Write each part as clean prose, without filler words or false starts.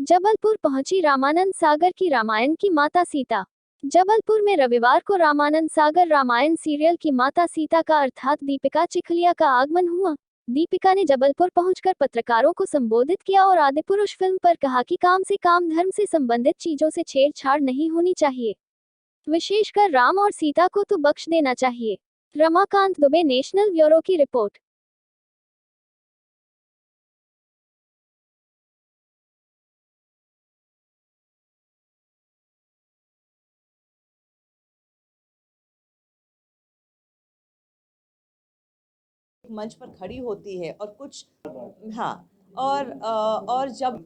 जबलपुर पहुंची रामानंद सागर की रामायण की माता सीता। जबलपुर में रविवार को रामानंद सागर रामायण सीरियल की माता सीता का अर्थात दीपिका चिखलिया का आगमन हुआ। दीपिका ने जबलपुर पहुंचकर पत्रकारों को संबोधित किया और आदिपुरुष फिल्म पर कहा कि काम से काम, धर्म से संबंधित चीजों से छेड़छाड़ नहीं होनी चाहिए, विशेषकर राम और सीता को तो बख्श देना चाहिए। रमाकांत दुबे, नेशनल ब्यूरो की रिपोर्ट। मंच पर खड़ी होती है और कुछ हाँ और जब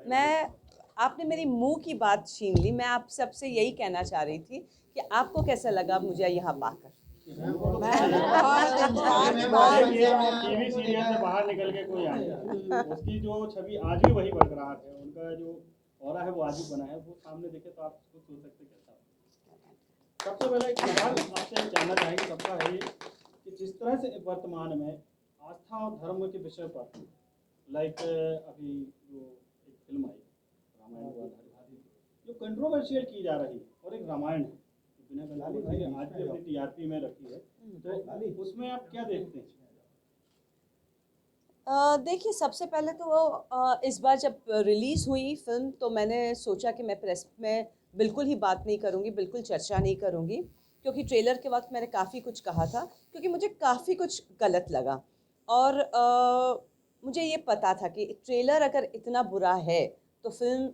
मैं आपने मेरी मुंह की बात छीन ली। मैं आप सबसे यही कहना चाह रही थी कि आपको कैसा लगा मुझे यहाँ पाकर। टीवी सीरियल से बाहर निकल के कोई आए, उसकी जो छवि आज भी वही बरकरार है, उनका जो ऑरा है वो आज भी बना है, वो सामने देखे तो आप खुद सोच सकते कैसा। सबसे पहले एक सवाल आपसे जानना चाहेंगे, सबका है ये कि जिस तरह से वर्तमान में आस्था और धर्म के विषय पर लाइक अभी जो एक फिल्म आई रामायण को आधारित, जो कंट्रोवर्शियल की जा रही है, और एक रामायण है बिना कंट्रोवर्सी आज भी अपनी टीआरपी में रखी है, तो उसमें आप क्या देखते हैं? देखिए, सबसे पहले तो इस बार जब रिलीज़ हुई फिल्म तो मैंने सोचा कि मैं प्रेस में बिल्कुल ही बात नहीं करूँगी, बिल्कुल चर्चा नहीं करूँगी, क्योंकि ट्रेलर के वक्त मैंने काफ़ी कुछ कहा था, क्योंकि मुझे काफ़ी कुछ गलत लगा। और मुझे ये पता था कि ट्रेलर अगर इतना बुरा है तो फिल्म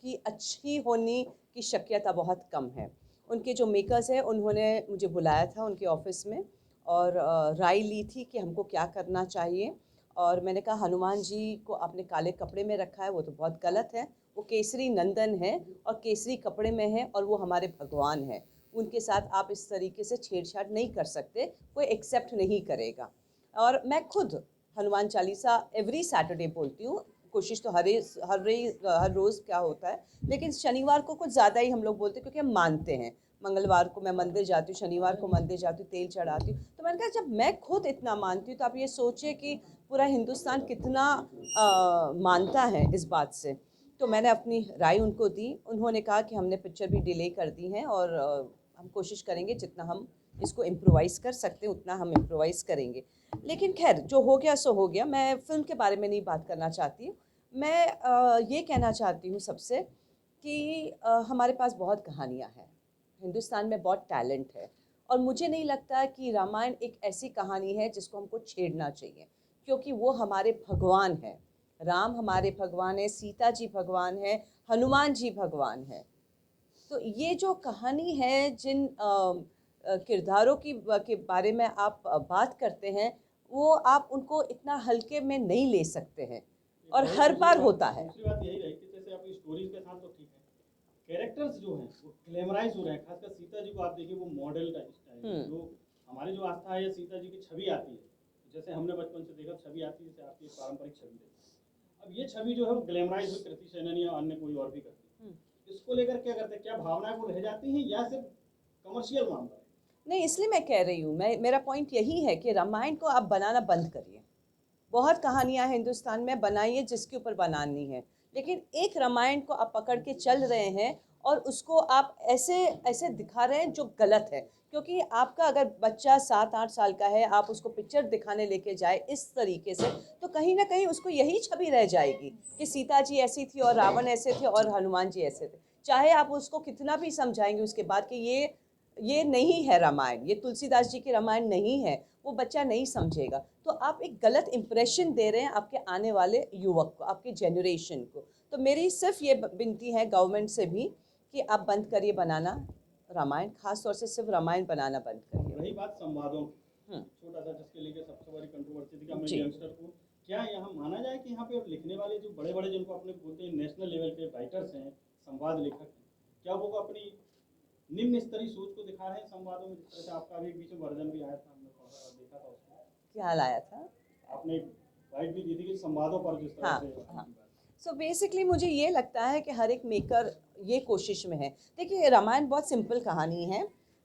की अच्छी होने की शक्यता बहुत कम है। उनके जो मेकर्स हैं उन्होंने मुझे बुलाया था उनके ऑफिस में और राय ली थी कि हमको क्या करना चाहिए। और मैंने कहा, हनुमान जी को आपने काले कपड़े में रखा है, वो तो बहुत गलत है। वो केसरी नंदन है और केसरी कपड़े में है और वो हमारे भगवान है। उनके साथ आप इस तरीके से छेड़छाड़ नहीं कर सकते, कोई एक्सेप्ट नहीं करेगा। और मैं खुद हनुमान चालीसा एवरी सैटरडे बोलती हूँ। कोशिश तो हर रोज़ क्या होता है, लेकिन शनिवार को कुछ ज़्यादा ही हम लोग बोलते हैं, क्योंकि हम मानते हैं। मंगलवार को मैं मंदिर जाती हूँ, शनिवार को मंदिर जाती हूँ, तेल चढ़ाती हूँ। तो मैंने कहा, जब मैं खुद इतना मानती हूँ तो आप ये सोचिए कि पूरा हिंदुस्तान कितना मानता है इस बात से। तो मैंने अपनी राय उनको दी। उन्होंने कहा कि हमने पिक्चर भी डिले कर दी है और हम कोशिश करेंगे जितना हम इसको इम्प्रोवाइज़ कर सकते हैं उतना हम इम्प्रोवाइज़ करेंगे। लेकिन खैर, जो हो गया सो हो गया। मैं फ़िल्म के बारे में नहीं बात करना चाहती। मैं ये कहना चाहती हूँ सबसे कि हमारे पास बहुत कहानियाँ हैं, हिंदुस्तान में बहुत टैलेंट है, और मुझे नहीं लगता कि रामायण एक ऐसी कहानी है जिसको हमको छेड़ना चाहिए, क्योंकि वो हमारे भगवान हैं। राम हमारे भगवान है, सीता जी भगवान है, हनुमान जी भगवान है। तो ये जो कहानी है, जिन किरदारों के बारे में आप बात करते हैं, वो आप उनको इतना हल्के में नहीं ले सकते हैं, और हर बार होता है। दूसरी बात यही रही कि जैसे आपकी स्टोरीज के साथ तो ठीक है, कैरेक्टर्स जो हैं वो ग्लैमराइज हो रहे हैं। खासकर सीता जी को आप देखिए, वो मॉडल का स्टाइल, जो हमारी जो आस्था है, सीता जी की छवि आती है, जैसे हमने बचपन से देखा छवि आती है, जैसे आपकी पारंपरिक छवि देखी। अब ये छवि जो है वो ग्लैमराइज हुई, कृति सेनन या अन्य कोई और भी करती है, इसको लेकर क्या करते हैं? क्या भावनाएं वो रह जाती हैं या सिर्फ कमर्शियल मामला है? नहीं, इसलिए मैं कह रही हूँ, मेरा पॉइंट यही है कि रामायण को आप बनाना बंद करिए। बहुत कहानियाँ हैं हिंदुस्तान में, बनाइए जिसके ऊपर बनानी है, लेकिन एक रामायण को आप पकड़ के चल रहे हैं और उसको आप ऐसे ऐसे दिखा रहे हैं जो गलत है। क्योंकि आपका अगर बच्चा 7-8 साल का है, आप उसको पिक्चर दिखाने लेके जाए इस तरीके से, तो कहीं ना कहीं उसको यही छवि रह जाएगी कि सीता जी ऐसी थी और रावण ऐसे थे और हनुमान जी ऐसे थे। चाहे आप उसको कितना भी समझाएंगे उसके बाद कि ये नहीं है रामायण, ये तुलसीदास जी की रामायण नहीं है, वो बच्चा नहीं समझेगा। तो आप एक गलत इम्प्रेशन दे रहे हैं आपके आने वाले युवक को, आपकी जनरेशन को। तो मेरी सिर्फ ये विनती है गवर्नमेंट से भी कि आप बंद करिए बनाना रामायण, खास तौर से सिर्फ रामायण बनाना बंद करिए। रही बात संवादों की, छोटा सा जिसके लेके सबसे बड़ी कंट्रोवर्सी थी कि हमें यंगस्टर को, क्या यहाँ माना जाए कि यहाँ पे अब लिखने वाले जो बड़े बड़े, जिनको अपने बोलते हैं नेशनल लेवल के राइटर्स हैं, संवाद लेखक हैं, क्या वो अपनी निम्न स्तरीय सोच को दिखा रहे हैं संवादों में? जिस तरह से आपका भी बीच में वर्जन भी आया था, हमने देखा था उसको। क्या लाया था आपने राइट भी दी थी कि संवादों पर जिस तरह से। हाँ। सो बेसिकली मुझे ये लगता है कि हर एक मेकर ये कोशिश में है। देखिए, रामायण बहुत सिंपल कहानी है,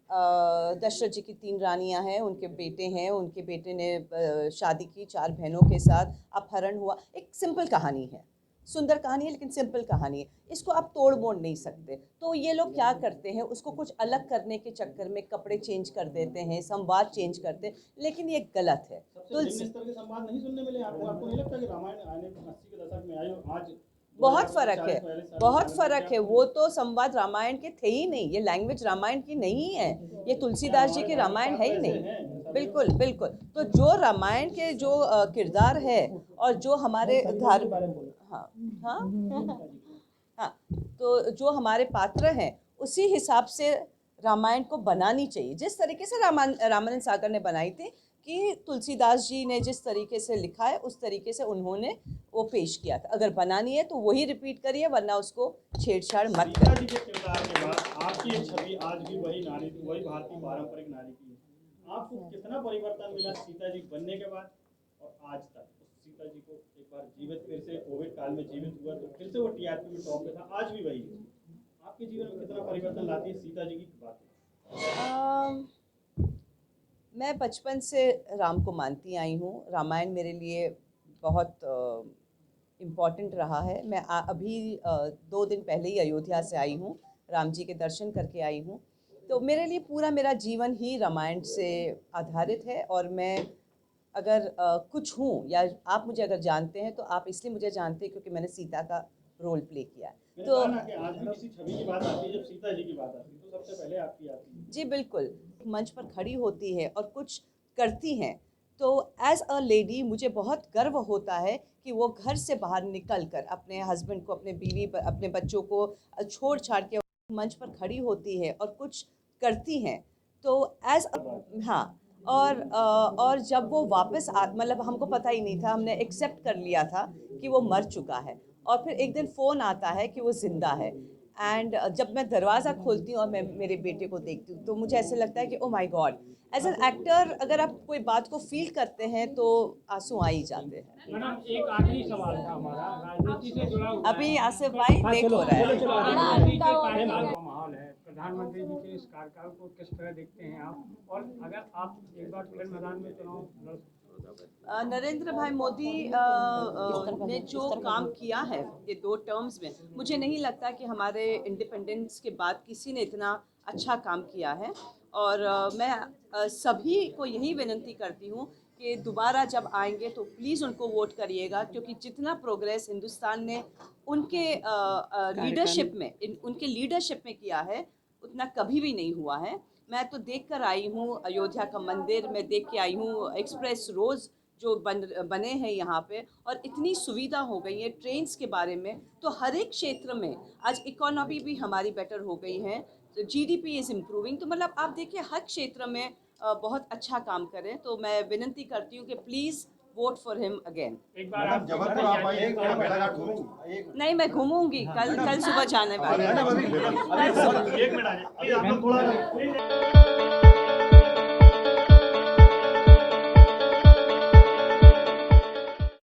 दशरथ जी की 3 रानियां हैं, उनके बेटे हैं, उनके बेटे ने शादी की 4 बहनों के साथ, अपहरण हुआ। एक सिंपल कहानी है, सुंदर कहानी है लेकिन सिंपल कहानी है, इसको आप तोड़ मोड़ नहीं सकते। तो ये लोग क्या करते हैं, उसको कुछ अलग करने के चक्कर में कपड़े चेंज कर देते हैं, संवाद चेंज करते हैं, लेकिन ये गलत है। सबसे निम्न स्तर के संवाद नहीं सुनने मिले आपको? आपको नहीं लगता कि रामायण आने 80 के दशक में आई और आज बहुत फर्क है, 40-45 साल बहुत में फर्क है। वो तो संवाद रामायण के थे ही नहीं, ये लैंग्वेज रामायण की नहीं है, ये तुलसीदास जी की रामायण है ही नहीं। बिल्कुल बिल्कुल। तो जो रामायण के जो किरदार है और जो हमारे हाँ हाँ हाँ, तो जो हमारे पात्र हैं उसी हिसाब से रामायण को बनानी चाहिए, जिस तरीके से रामानंद सागर ने बनाई थी, कि तुलसीदास जी ने जिस तरीके से लिखा है उस तरीके से उन्होंने वो पेश किया था। अगर बनानी है तो वही रिपीट करिए, वरना उसको छेड़छाड़ मत सीता करिए। जी के किरदार के बाद आपकी एक छवि आज भी वही नारी थी, वही भारतीय पारंपरिक नारी की है। आपको कितना परिवर्तन मिला सीता जी बनने के बाद और आज तक? सीता जी को एक बार जीवित, फिर से कोविड काल में जीवित हुआ तो फिर से वो टीआरपी में टॉप पे था, आज भी वही है। आपके जीवन में कितना परिवर्तन लाती है सीता जी की बात? मैं बचपन से राम को मानती आई हूँ। रामायण मेरे लिए बहुत इम्पॉर्टेंट रहा है। मैं अभी 2 दिन पहले ही अयोध्या से आई हूँ, राम जी के दर्शन करके आई हूँ। तो मेरे लिए पूरा मेरा जीवन ही रामायण से आधारित है। और मैं अगर कुछ हूँ, या आप मुझे अगर जानते हैं तो आप इसलिए मुझे जानते हैं क्योंकि मैंने सीता का रोल प्ले किया है। तो आज भी किसी छवि की बात आती है, जब सीता जी की बात आती है तो सबसे पहले आपकी आती है। जी बिल्कुल। मंच पर खड़ी होती है और कुछ करती हैं, तो एज अ लेडी मुझे बहुत गर्व होता है कि वो घर से बाहर निकल कर अपने हस्बैंड को, अपने बीवी, अपने बच्चों को छोड़ छाड़ के मंच पर खड़ी होती है और कुछ करती हैं। तो एज हाँ, और जब वो वापस मतलब हमको पता ही नहीं था, हमने एक्सेप्ट कर लिया था कि वो मर चुका है, और फिर एक दिन फ़ोन आता है कि वो ज़िंदा है। एंड जब मैं दरवाज़ा खोलती हूँ और मैं मेरे बेटे को देखती हूँ, तो मुझे ऐसे लगता है कि oh my god, as an actor अगर आप कोई बात को फील करते हैं तो आंसू आ ही जाते हैं। मैडम, एक आखिरी सवाल था हमारा, राजनीति से जुड़ा हुआ अभी आसिफ भाई ब्रेक हो रहा है। राजनीति के कार्यकाल का माहौल है, प्रधानमंत्री जी के इस कार्यकाल को किस तरह देखते हैं आप, और अगर आप एक बार फिर मैदान में चुनाव लड़ नरेंद्र भाई मोदी ने जो काम किया है ये 2 टर्म्स में, मुझे नहीं लगता कि हमारे इंडिपेंडेंस के बाद किसी ने इतना अच्छा काम किया है। और मैं सभी को यही विनती करती हूँ कि दोबारा जब आएंगे तो प्लीज़ उनको वोट करिएगा, क्योंकि जितना प्रोग्रेस हिंदुस्तान ने उनके लीडरशिप में, उनके लीडरशिप में किया है, उतना कभी भी नहीं हुआ है। मैं तो देख कर आई हूँ अयोध्या का मंदिर, मैं देख के आई हूँ एक्सप्रेस रोड्स जो बने हैं यहाँ पे, और इतनी सुविधा हो गई है ट्रेन्स के बारे में। तो हर एक क्षेत्र में आज इकोनॉमी भी हमारी बेटर हो गई है, तो जीडीपी इज़ इम्प्रूविंग। तो मतलब आप देखिए हर क्षेत्र में बहुत अच्छा काम करें। तो मैं विनती करती हूँ कि please vote for him again. एक बार आप जबलपुर आप आइए, बेलाघाट घूमेंगी? नहीं, मैं घूमूंगी, कल सुबह जाने वाली हूँ। एक मिनट आ जाए, आप लोग थोड़ा